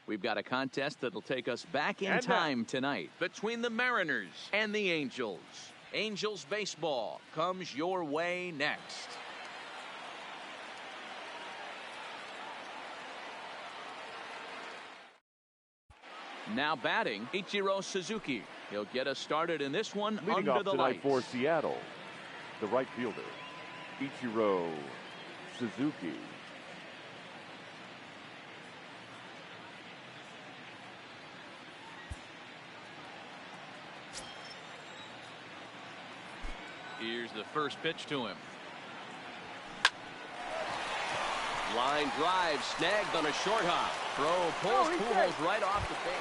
We've got a contest that'll take us back in time tonight between the Mariners and the Angels. Angels baseball comes your way next. Now batting, Ichiro Suzuki. He'll get us started in this one. Leading under off the tonight lights. for Seattle, the right fielder, Ichiro Suzuki. Here's the first pitch to him. Line drive snagged on a short hop. Throw pulls Pujols right off the base.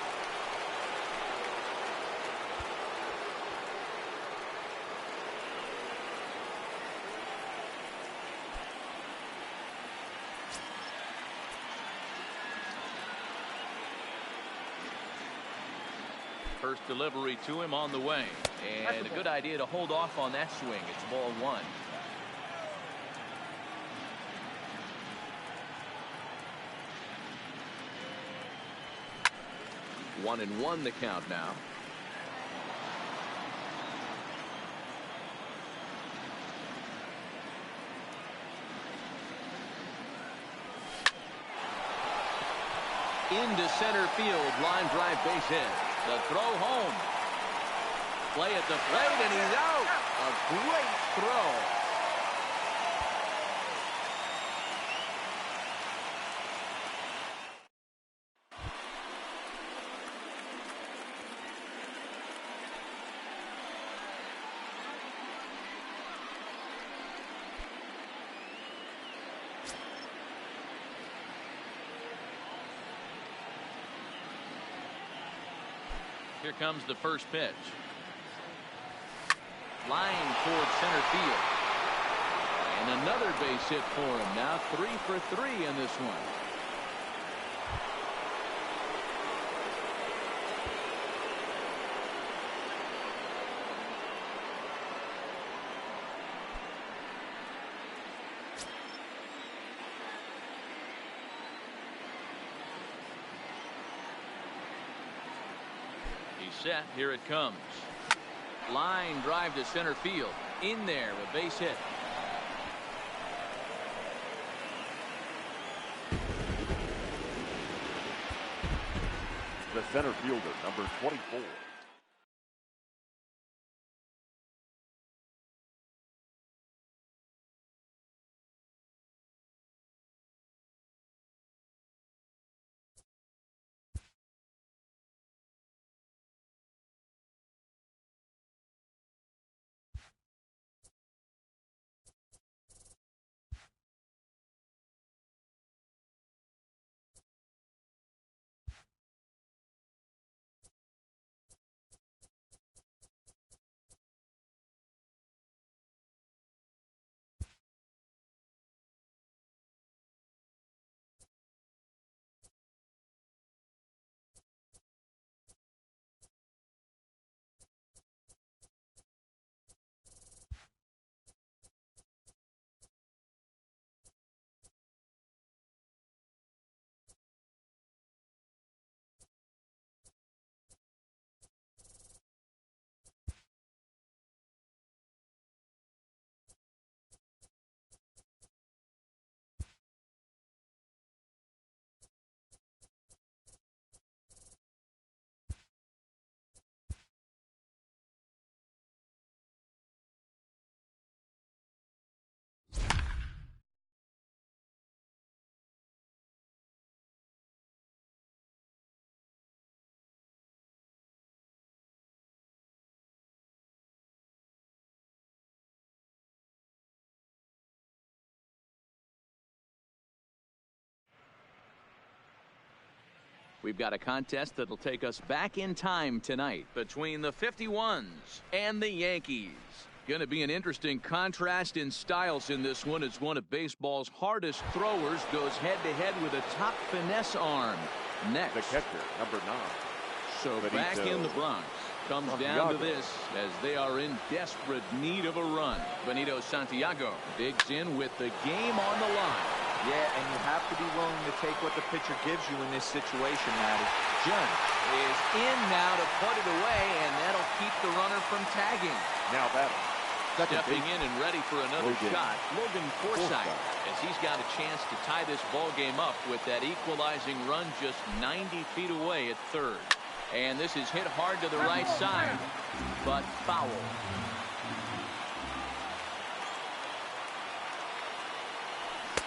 First delivery to him on the way. And a good idea to hold off on that swing. It's ball one. One and one the count now. Into center field, line drive, base hit. The throw home. Play at the plate, and he's out. A great throw. Here comes the first pitch. Line towards center field. And another base hit for him. Now 3 for 3 in this one. Set. Here it comes. Line drive to center field. In there, a base hit. The center fielder, number 24. We've got a contest that'll take us back in time tonight between the 51s and the Yankees. Going to be an interesting contrast in styles in this one as one of baseball's hardest throwers goes head-to-head with a top finesse arm. Next, the catcher, number 9. So Benito. Back in the Bronx. Comes down to this as they are in desperate need of a run. Benito Santiago digs in with the game on the line. Yeah, and you have to be willing to take what the pitcher gives you in this situation, Matty. Judge is in now to put it away, and that'll keep the runner from tagging. Now batting. Stepping in and ready for another shot, Logan Forsythe, as he's got a chance to tie this ball game up with that equalizing run just 90 feet away at third. And this is hit hard to the right side, but foul.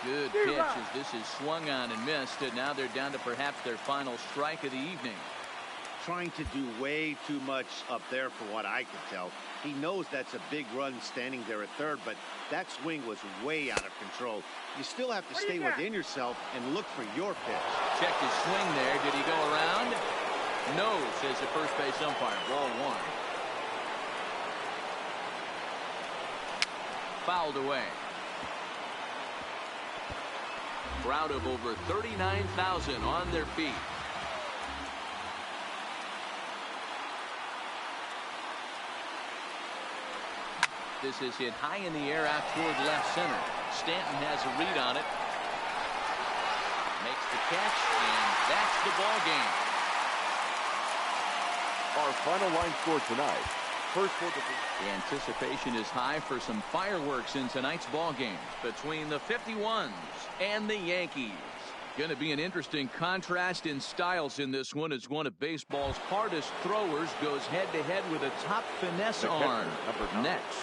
Good pitch as this is swung on and missed, and now they're down to perhaps their final strike of the evening. Trying to do way too much up there for what I could tell. He knows that's a big run standing there at third, but that swing was way out of control. You still have to stay within yourself and look for your pitch. Checked his swing there. Did he go around? No, says the first base umpire. Ball one. Fouled away. Crowd of over 39,000 on their feet. This is hit high in the air out toward left center. Stanton has a read on it. Makes the catch, and that's the ball game. Our final line score tonight. First for the anticipation is high for some fireworks in tonight's ball game between the 51s and the Yankees. Going to be an interesting contrast in styles in this one as one of baseball's hardest throwers goes head-to-head with a top finesse arm. Next.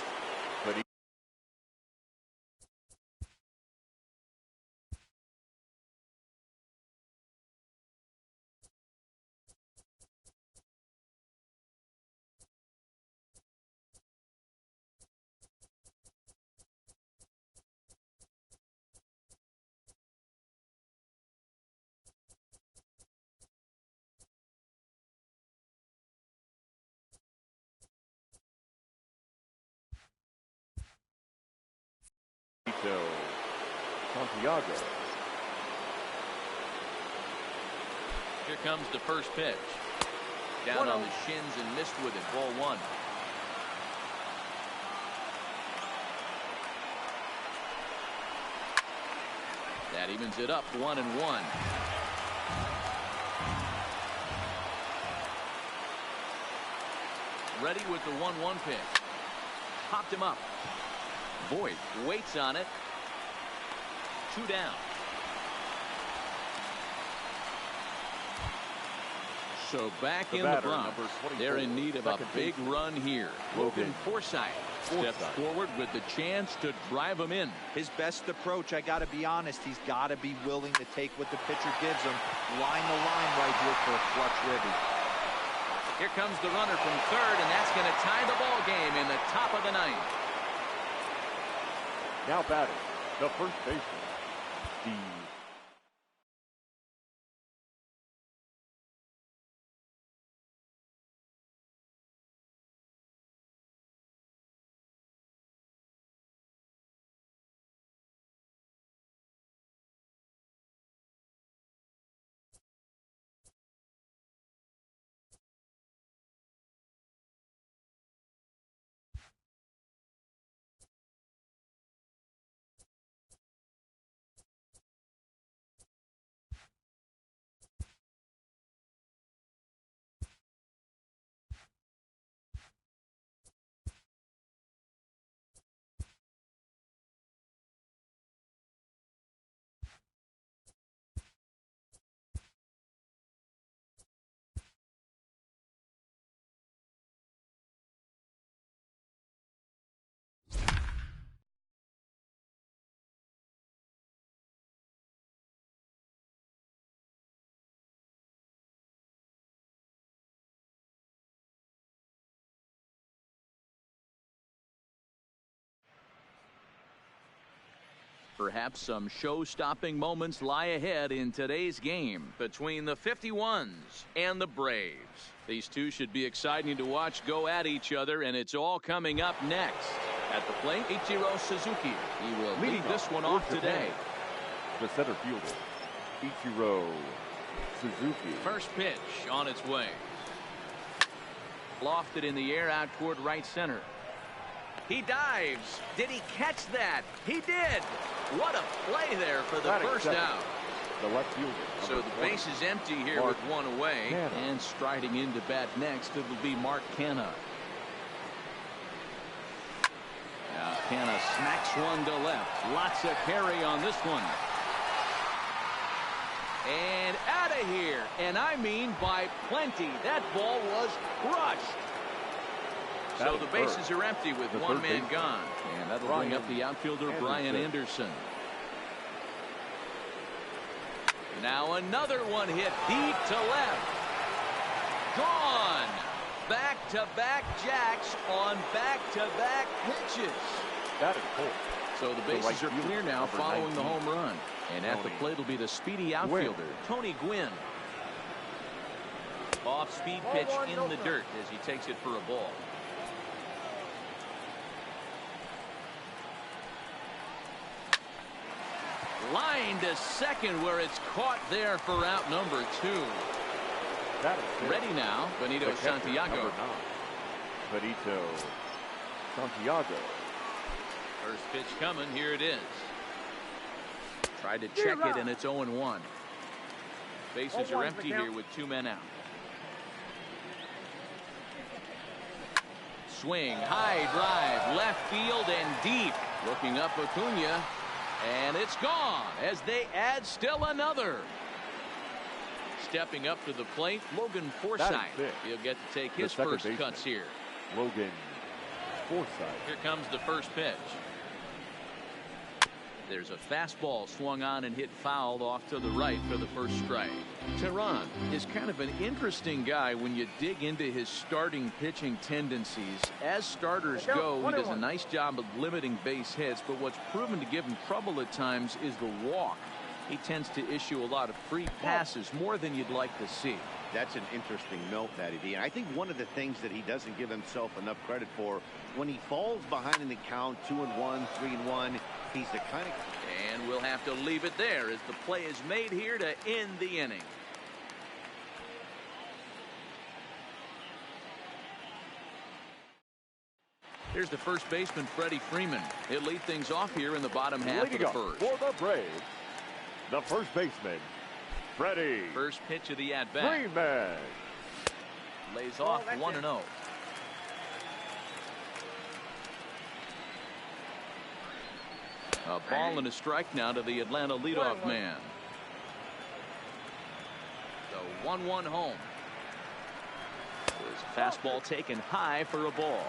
Santiago. Here comes the first pitch. Down on the shins and missed with it. Ball one. That evens it up 1-1. Ready with the 1-1 pitch. Popped him up. Boyd waits on it. 2 down. So back in the Bronx, they're in need of a big run here. Logan Forsythe steps forward with the chance to drive him in. His best approach, I got to be honest, he's got to be willing to take what the pitcher gives him. Line the line right here for a clutch ribby. Here comes the runner from third, and that's going to tie the ball game in the top of the ninth. Now batting, the first baseman, Steve. Perhaps some show-stopping moments lie ahead in today's game between the 51s and the Braves. These two should be exciting to watch go at each other, and it's all coming up next. At the plate, Ichiro Suzuki. He will lead this one off today. The center fielder, Ichiro Suzuki. First pitch on its way. Lofted in the air out toward right center. He dives. Did he catch that? He did. What a play there for the first out. The left fielder. So the base is empty here with one away. And striding into bat next, it will be Mark Canha. Now Canha smacks one to left. Lots of carry on this one. And out of here. And I mean by plenty. That ball was crushed. So the bases are empty with one man gone. And that'll bring up the outfielder Brian Anderson. Now another one hit deep to left. Gone. Back-to-back jacks on back-to-back pitches. That is cool. So the bases are clear now following the home run. And at the plate will be the speedy outfielder, Tony Gwynn. Off-speed pitch in the dirt as he takes it for a ball. Line to second where it's caught there for out number 2. Ready now, Benito Santiago. Benito Santiago. First pitch coming. Here it is. Tried to check it, and it's 0-1. Bases are empty here with 2 men out. Swing, high drive, left field and deep. Looking up Acuna, and it's gone as they add still another. Stepping up to the plate, Logan Forsythe. He'll get to take his first cuts here. Logan Forsythe. Here comes the first pitch. There's a fastball swung on and hit fouled off to the right for the first strike. Tehran is kind of an interesting guy when you dig into his starting pitching tendencies. As starters go, he does a nice job of limiting base hits, but what's proven to give him trouble at times is the walk. He tends to issue a lot of free passes, more than you'd like to see. That's an interesting note, Matty D. And I think one of the things that he doesn't give himself enough credit for, when he falls behind in the count, 2-1, 3-1, he's the kind of... And we'll have to leave it there as the play is made here to end the inning. Here's the first baseman, Freddie Freeman. He'll lead things off here in the bottom half of the first. For the Braves, the first baseman, Freddie. First pitch of the at-bat. Freeman. Lays off 1-0. A ball and a strike now to the Atlanta leadoff man. The 1-1 home. His fastball taken high for a ball.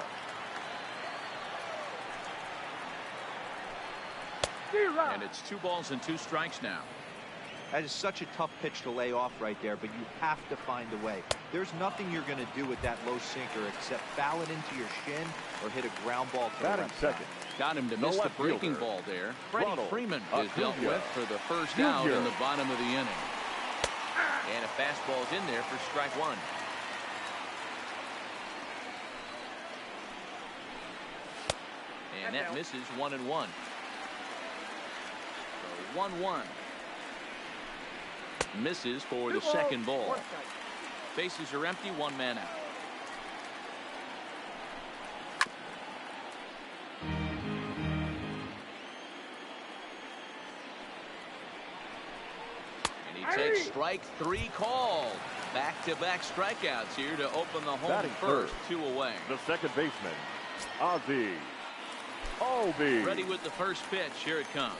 And it's 2 balls and 2 strikes now. That is such a tough pitch to lay off right there, but you have to find a way. There's nothing you're going to do with that low sinker except foul it into your shin or hit a ground ball to the left second. Got him to miss the breaking ball there. Freddie Freeman is dealt with for the first out in the bottom of the inning. And a fastball's in there for strike 1. And that misses 1-1. So 1-1. Misses for the second ball. Bases are empty, 1 man out. And he takes strike 3 called. Back-to-back strikeouts here to open the home first. 2 away. The second baseman, Ozzie Albies. Ready with the first pitch. Here it comes.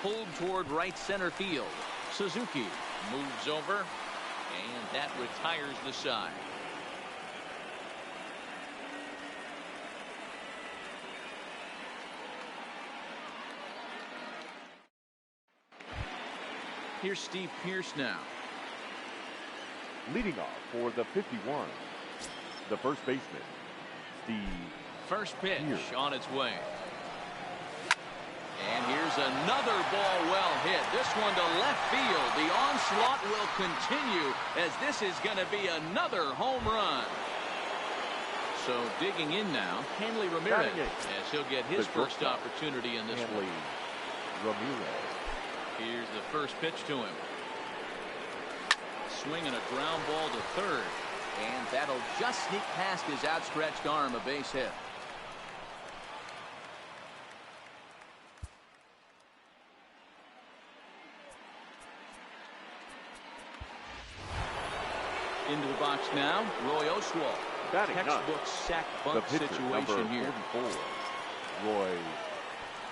Pulled toward right center field. Suzuki moves over, and that retires the side. Here's Steve Pearce now. Leading off for the 51, the first baseman, Steve. First pitch Pearce. on its way. And here's another ball well hit. This one to left field. The onslaught will continue as this is going to be another home run. So digging in now, Hanley Ramirez, as he'll get his first opportunity in this one. Ramirez. Here's the first pitch to him. Swinging a ground ball to third. And that'll just sneak past his outstretched arm, a base hit. Into the box now, Roy Oswalt. Batting Textbook ninth, sack the bunt pitcher, situation number here. 44, Roy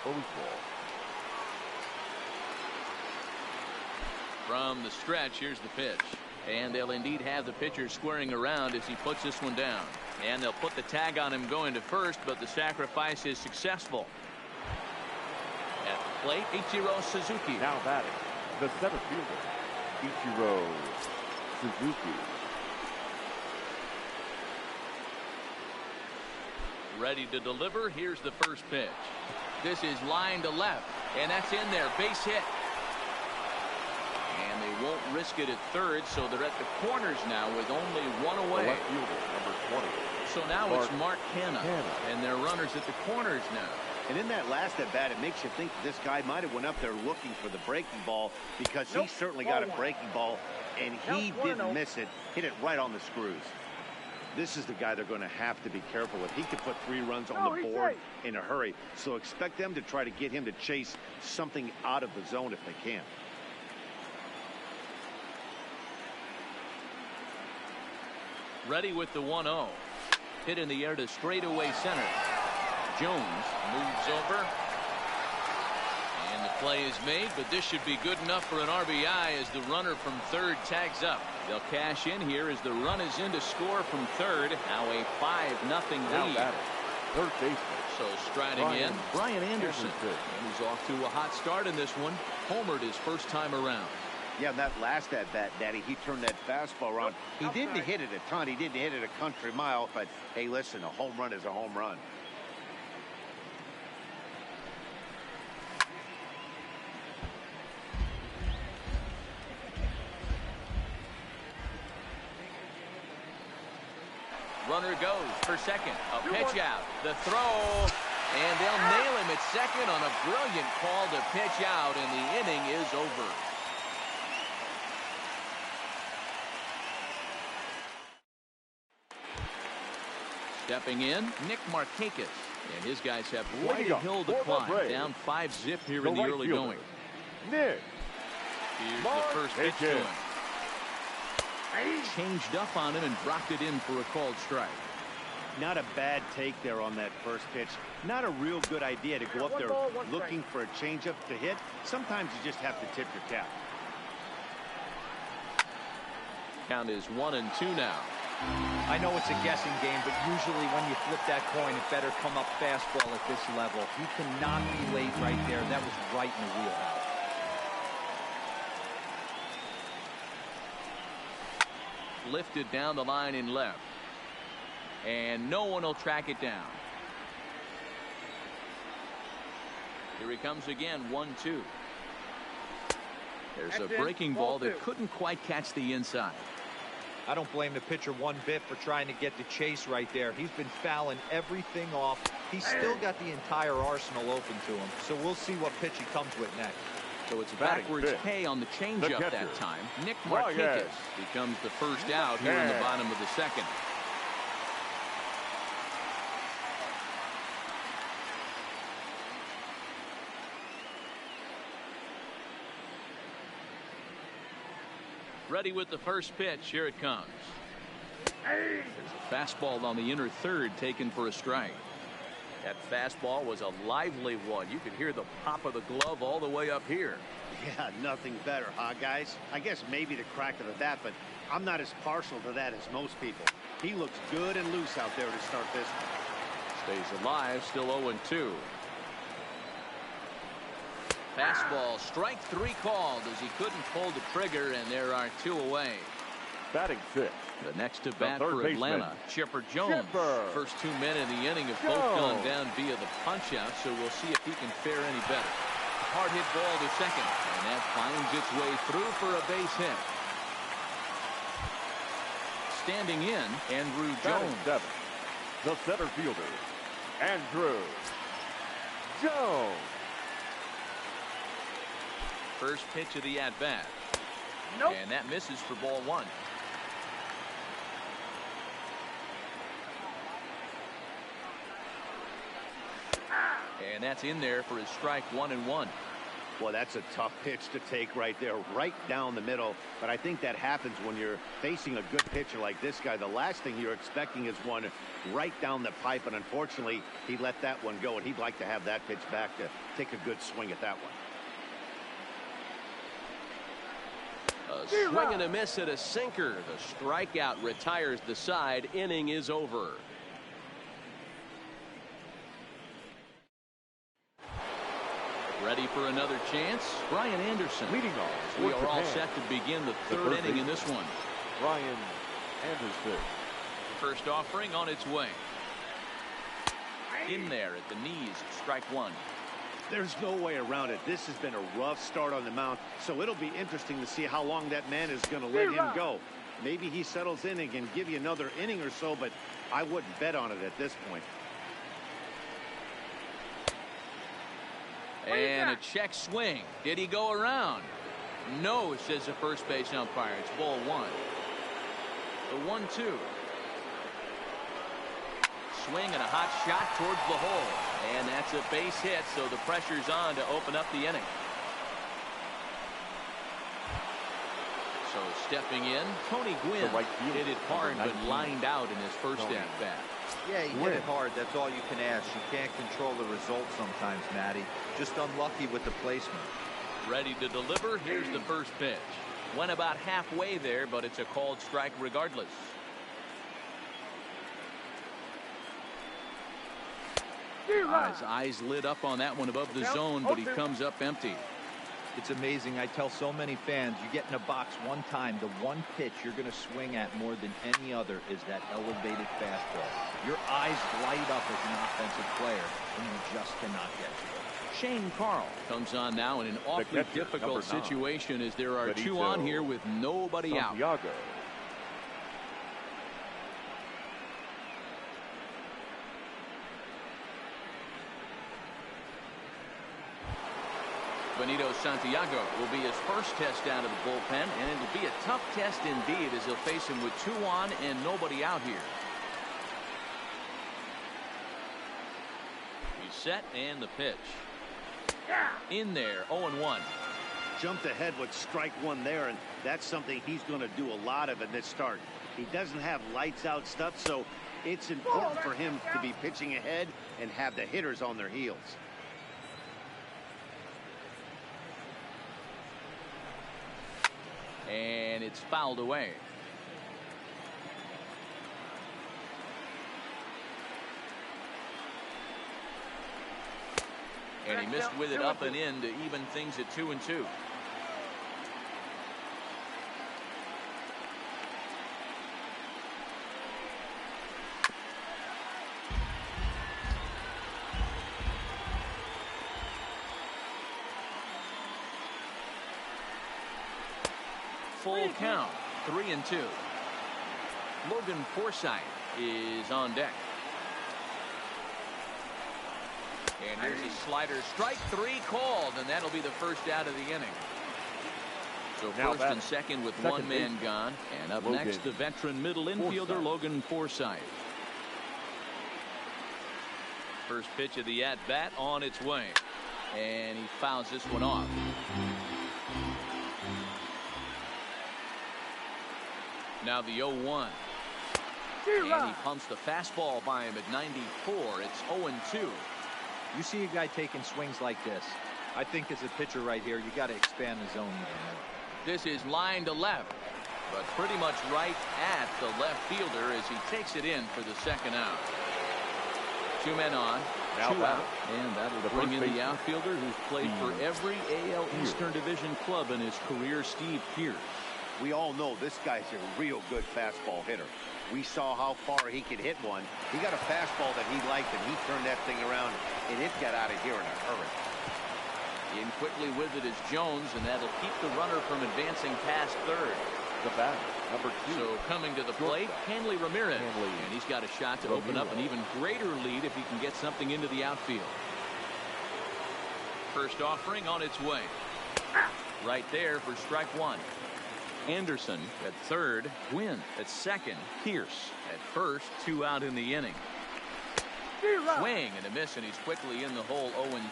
Oswalt. From the stretch, here's the pitch. And they'll indeed have the pitcher squaring around as he puts this one down. And they'll put the tag on him going to first, but the sacrifice is successful. At the plate, Ichiro Suzuki. Now batting, the center fielder, Ichiro Suzuki. Ready to deliver. Here's the first pitch. This is line to left, and that's in there. Base hit. And they won't risk it at third, so they're at the corners now with only one away. The left fielder, number 20. So now it's Mark Hanna, and they're runners at the corners now. And in that last at bat, it makes you think this guy might have went up there looking for the breaking ball, because he certainly got a breaking ball, and he didn't miss it. Hit it right on the screws. This is the guy they're going to have to be careful with. He could put 3 runs on the board in a hurry. So expect them to try to get him to chase something out of the zone if they can. Ready with the 1-0. Hit in the air to straightaway center. Jones moves over. And the play is made, but this should be good enough for an RBI as the runner from third tags up. They'll cash in here as the run is in to score from third. Now a 5-0 lead. Batting, third baseman. So striding in, Brian Anderson. And he's off to a hot start in this one. Homered his first time around. Yeah, that last at bat, Daddy, he turned that fastball around. He didn't hit it a ton. He didn't hit it a country mile. But, hey, listen, a home run is a home run. Runner goes for second. A pitch out. The throw. And they'll nail him at second on a brilliant call to pitch out, and the inning is over. Stepping in, Nick Markakis. And his guys have quite a hill to climb. Down 5-0 here in the early going. Nick. Here's the first pitch to him. Changed up on him and dropped it in for a called strike. Not a bad take there on that first pitch. Not a real good idea to go up there looking for a changeup to hit. Sometimes you just have to tip your cap. Count is 1-2 now. I know it's a guessing game, but usually when you flip that coin, it better come up fastball at this level. You cannot be late right there. That was right in the wheelhouse. Lifted down the line in left. And no one will track it down. Here he comes again, 1-2. There's a breaking ball that couldn't quite catch the inside. I don't blame the pitcher one bit for trying to get the chase right there. He's been fouling everything off. He's still got the entire arsenal open to him. So we'll see what pitch he comes with next. So it's a backwards K on the changeup that time. Nick Markakis becomes the first out here in the bottom of the second. Ready with the first pitch. Here it comes. There's a fastball on the inner third taken for a strike. That fastball was a lively one. You could hear the pop of the glove all the way up here. Yeah, nothing better, huh, guys? I guess maybe the crack of the bat, but I'm not as partial to that as most people. He looks good and loose out there to start this one. Stays alive, still 0-2. Fastball, strike 3 called as he couldn't pull the trigger, and there are 2 away. Batting 6. The next to bat for Atlanta, Chipper Jones. First 2 men in the inning have both gone down via the punch-out, so we'll see if he can fare any better. Hard hit ball to second, and that finds its way through for a base hit. Standing in, Andrew Jones. 7. The center fielder, Andrew Jones. First pitch of the at-bat. And that misses for ball 1. And that's in there for his strike 1-1. Well, that's a tough pitch to take right there, right down the middle. But I think that happens when you're facing a good pitcher like this guy. The last thing you're expecting is one right down the pipe, and unfortunately, he let that one go, and he'd like to have that pitch back to take a good swing at that one. A swing and a miss at a sinker. The strikeout retires the side. Inning is over. Ready for another chance? Brian Anderson. Leading off. We are all set to begin the third inning in this one. Brian Anderson. First offering on its way. In there at the knees, strike one. There's no way around it. This has been a rough start on the mound, so it'll be interesting to see how long that man is going to let him go. Maybe he settles in and can give you another inning or so, but I wouldn't bet on it at this point. And a check swing. Did he go around? No, says the first base umpire. It's ball one. The 1-2. Swing and a hot shot towards the hole. And that's a base hit, so the pressure's on to open up the inning. So stepping in, Tony Gwynn hit it hard but lined out in his first at-bat. Yeah, he hit it hard. That's all you can ask. You can't control the result sometimes, Matty. Just unlucky with the placement. Ready to deliver. Here's the first pitch. Went about halfway there, but it's a called strike regardless. His eyes lit up on that one above the zone, but he comes up empty. It's amazing. I tell so many fans, you get in a box one time, the one pitch you're going to swing at more than any other is that elevated fastball. Your eyes light up as an offensive player, and you just cannot get to it. Shane Carl comes on now in an awfully difficult situation as there are two on here with nobody out. Benito Santiago will be his first test out of the bullpen, and it'll be a tough test indeed as he'll face him with two on and nobody out here. He's set and the pitch. In there, 0-1. Jumped ahead with strike one there, and that's something he's going to do a lot of in this start. He doesn't have lights out stuff, so it's important for him to be pitching ahead and have the hitters on their heels. And it's fouled away. And he missed with it up and in to even things at 2-2. Full count, 3-2. Logan Forsythe is on deck. And here's a slider, strike three called, and that'll be the first out of the inning. So first and second with one man gone. And up next, the veteran middle infielder, Logan Forsythe. First pitch of the at-bat on its way. And he fouls this one off. Now the 0-1. And he pumps the fastball by him at 94. It's 0-2. You see a guy taking swings like this. I think as a pitcher right here, you got to expand the zone even more. This is line to left, but pretty much right at the left fielder as he takes it in for the second out. Two men on, two out, and that'll bring in the outfielder who's played for every AL Eastern Division club in his career, Steve Pearce. We all know this guy's a real good fastball hitter. We saw how far he could hit one. He got a fastball that he liked, and he turned that thing around, and it got out of here in a hurry. In quickly with it is Jones, and that'll keep the runner from advancing past third. The batter, number 2. So coming to the plate, Hanley Ramirez. And he's got a shot to open up an even greater lead if he can get something into the outfield. First offering on its way. Right there for strike one. Anderson at third, Gwynn at second, Pierce at first, two out in the inning. Swing and a miss, and he's quickly in the hole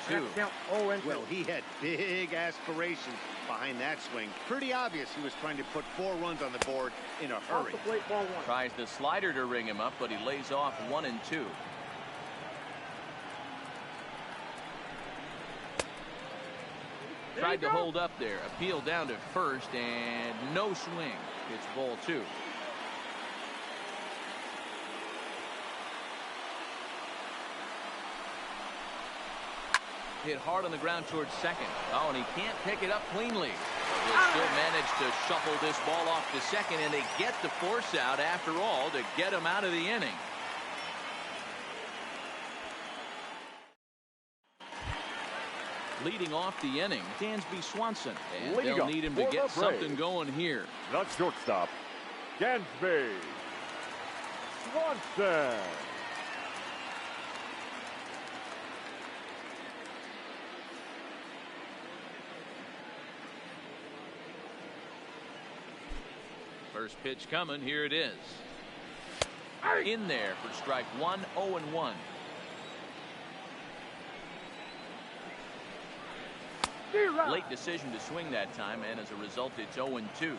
0-2. Well, he had big aspirations behind that swing. Pretty obvious he was trying to put 4 runs on the board in a hurry. Tries the slider to ring him up, but he lays off 1-2. Tried to hold up there. Appeal down to first, and no swing. It's ball 2. Hit hard on the ground towards second. Oh, and he can't pick it up cleanly. But he'll still manage to shuffle this ball off to second, and they get the force out after all to get him out of the inning. Leading off the inning, Dansby Swanson. And they'll need him to get something going here. The shortstop, Dansby Swanson. First pitch coming. Here it is. In there for strike 1, 0-1. Late decision to swing that time, and as a result, it's 0-2.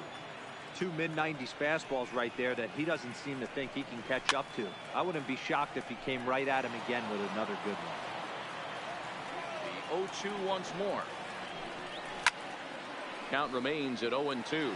2 mid-90s fastballs right there that he doesn't seem to think he can catch up to. I wouldn't be shocked if he came right at him again with another good one. The 0-2 once more. Count remains at 0-2.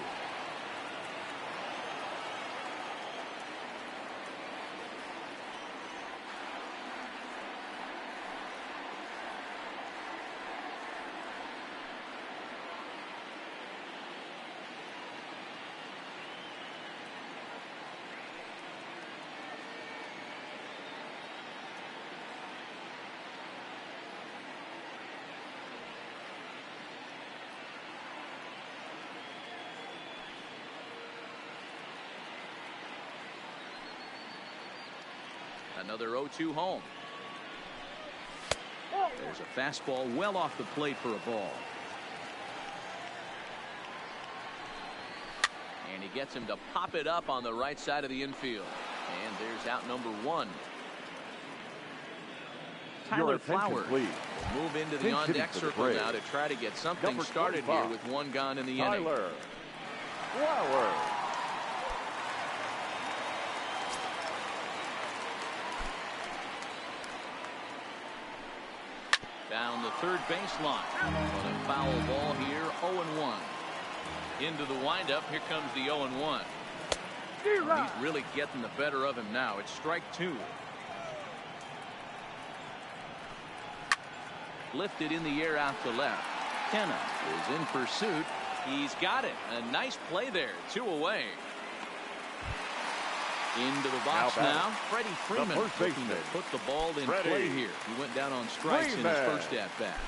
Another 0-2 home. There's a fastball well off the plate for a ball. And he gets him to pop it up on the right side of the infield. And there's out number 1. Tyler Flowers will move into the on-deck circle now to try to get something started here with 1 gone in the inning. Tyler Flowers. Down the third baseline on a foul ball here. 0-1. Into the windup. Here comes the 0-1. He's really getting the better of him now. It's strike 2. Lifted in the air out to left. Kenna is in pursuit. He's got it. A nice play there. 2 away. Into the box now. Freddie Freeman looking to put the ball in play here. He went down on strikes in his first at-bat.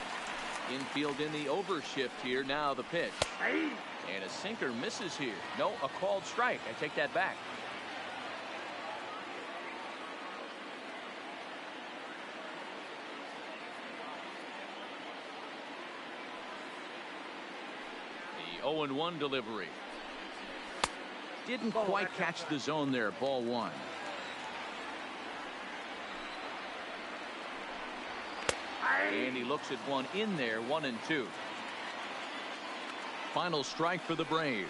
Infield in the overshift here. Now the pitch. And a sinker misses here. No, a called strike. I take that back. The 0-1 delivery. Didn't quite catch the zone there. Ball 1. And he looks at one in there. 1-2. Final strike for the Braves.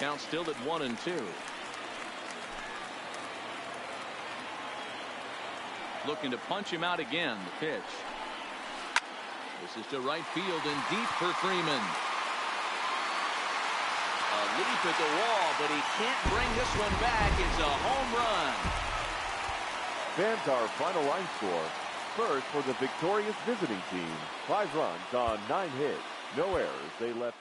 Count still at 1-2. Looking to punch him out again. The pitch. This is to right field and deep for Freeman. A leap at the wall, but he can't bring this one back. It's a home run. Fans, our final line score. First for the victorious visiting team. 5 runs on 9 hits. No errors. They left